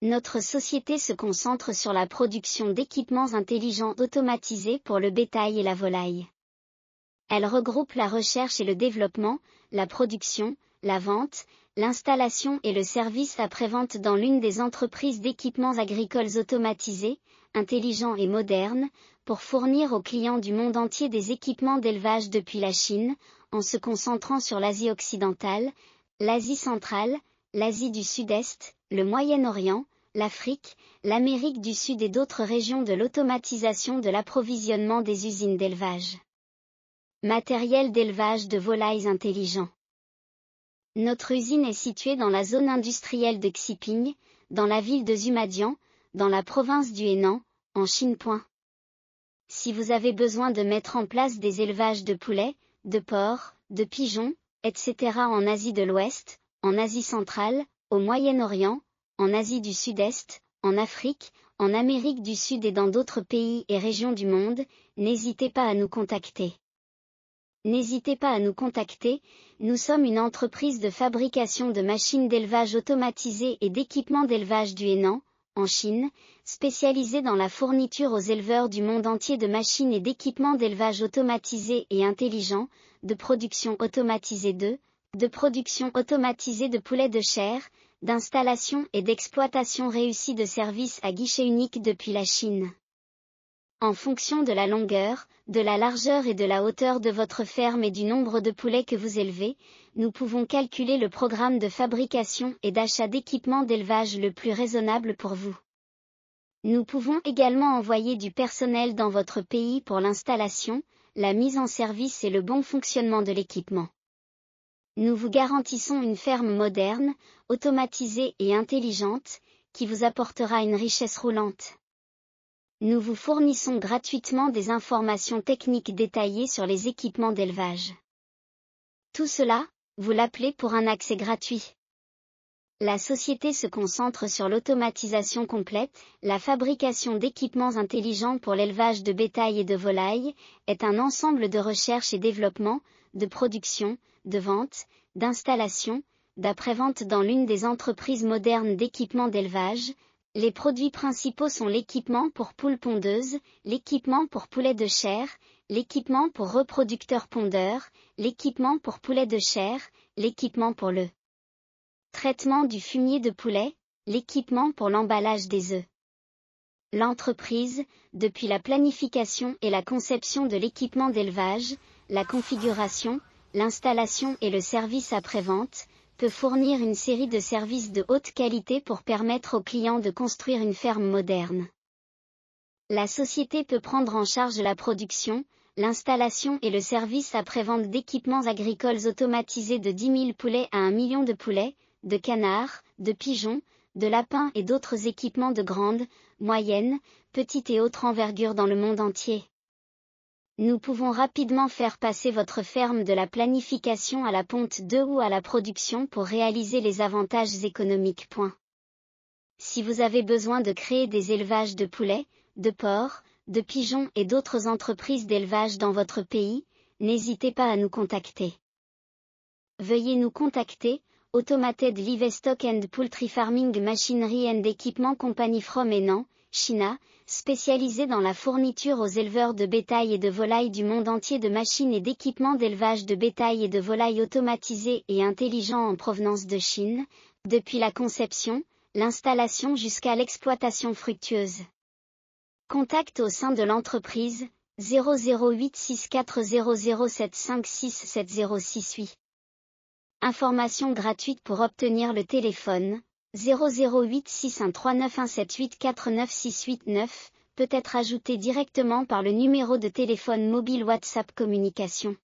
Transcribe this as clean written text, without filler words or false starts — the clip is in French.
Notre société se concentre sur la production d'équipements intelligents automatisés pour le bétail et la volaille. Elle regroupe la recherche et le développement, la production, la vente, l'installation et le service après-vente dans l'une des entreprises d'équipements agricoles automatisés, intelligents et modernes, pour fournir aux clients du monde entier des équipements d'élevage depuis la Chine, en se concentrant sur l'Asie occidentale, l'Asie centrale, l'Asie du Sud-Est, le Moyen-Orient, l'Afrique, l'Amérique du Sud et d'autres régions de l'automatisation de l'approvisionnement des usines d'élevage. Matériel d'élevage de volailles intelligents. Notre usine est située dans la zone industrielle de Xiping, dans la ville de Zhumadian, dans la province du Henan, en Chine. Si vous avez besoin de mettre en place des élevages de poulets, de porcs, de pigeons, etc. en Asie de l'Ouest, en Asie centrale, au Moyen-Orient, en Asie du Sud-Est, en Afrique, en Amérique du Sud et dans d'autres pays et régions du monde, n'hésitez pas à nous contacter. N'hésitez pas à nous contacter, nous sommes une entreprise de fabrication de machines d'élevage automatisées et d'équipements d'élevage du Henan, en Chine, spécialisée dans la fourniture aux éleveurs du monde entier de machines et d'équipements d'élevage automatisés et intelligents, de production automatisée de production automatisée de poulets de chair, d'installation et d'exploitation réussie de services à guichet unique depuis la Chine. En fonction de la longueur, de la largeur et de la hauteur de votre ferme et du nombre de poulets que vous élevez, nous pouvons calculer le programme de fabrication et d'achat d'équipements d'élevage le plus raisonnable pour vous. Nous pouvons également envoyer du personnel dans votre pays pour l'installation, la mise en service et le bon fonctionnement de l'équipement. Nous vous garantissons une ferme moderne, automatisée et intelligente, qui vous apportera une richesse roulante. Nous vous fournissons gratuitement des informations techniques détaillées sur les équipements d'élevage. Tout cela, vous l'appelez pour un accès gratuit. La société se concentre sur l'automatisation complète, la fabrication d'équipements intelligents pour l'élevage de bétail et de volailles, est un ensemble de recherche et développement, de production, de vente, d'installation, d'après-vente dans l'une des entreprises modernes d'équipements d'élevage. Les produits principaux sont l'équipement pour poules pondeuses, l'équipement pour poulets de chair, l'équipement pour reproducteurs pondeurs, l'équipement pour poulets de chair, l'équipement pour le traitement du fumier de poulet, l'équipement pour l'emballage des œufs. L'entreprise, depuis la planification et la conception de l'équipement d'élevage, la configuration, l'installation et le service après-vente, peut fournir une série de services de haute qualité pour permettre aux clients de construire une ferme moderne. La société peut prendre en charge la production, l'installation et le service après-vente d'équipements agricoles automatisés de 10 000 poulets à 1 million de poulets, de canards, de pigeons, de lapins et d'autres équipements de grande, moyenne, petite et autre envergure dans le monde entier. Nous pouvons rapidement faire passer votre ferme de la planification à la ponte 2 ou à la production pour réaliser les avantages économiques. Si vous avez besoin de créer des élevages de poulets, de porcs, de pigeons et d'autres entreprises d'élevage dans votre pays, n'hésitez pas à nous contacter. Veuillez nous contacter, Automated Livestock and Poultry Farming Machinery and Equipment Company from Henan, China, spécialisée dans la fourniture aux éleveurs de bétail et de volailles du monde entier de machines et d'équipements d'élevage de bétail et de volailles automatisés et intelligents en provenance de Chine, depuis la conception, l'installation jusqu'à l'exploitation fructueuse. Contact au sein de l'entreprise, 008640075670668. Information gratuite pour obtenir le téléphone, 008613917849689, peut être ajouté directement par le numéro de téléphone mobile WhatsApp Communication.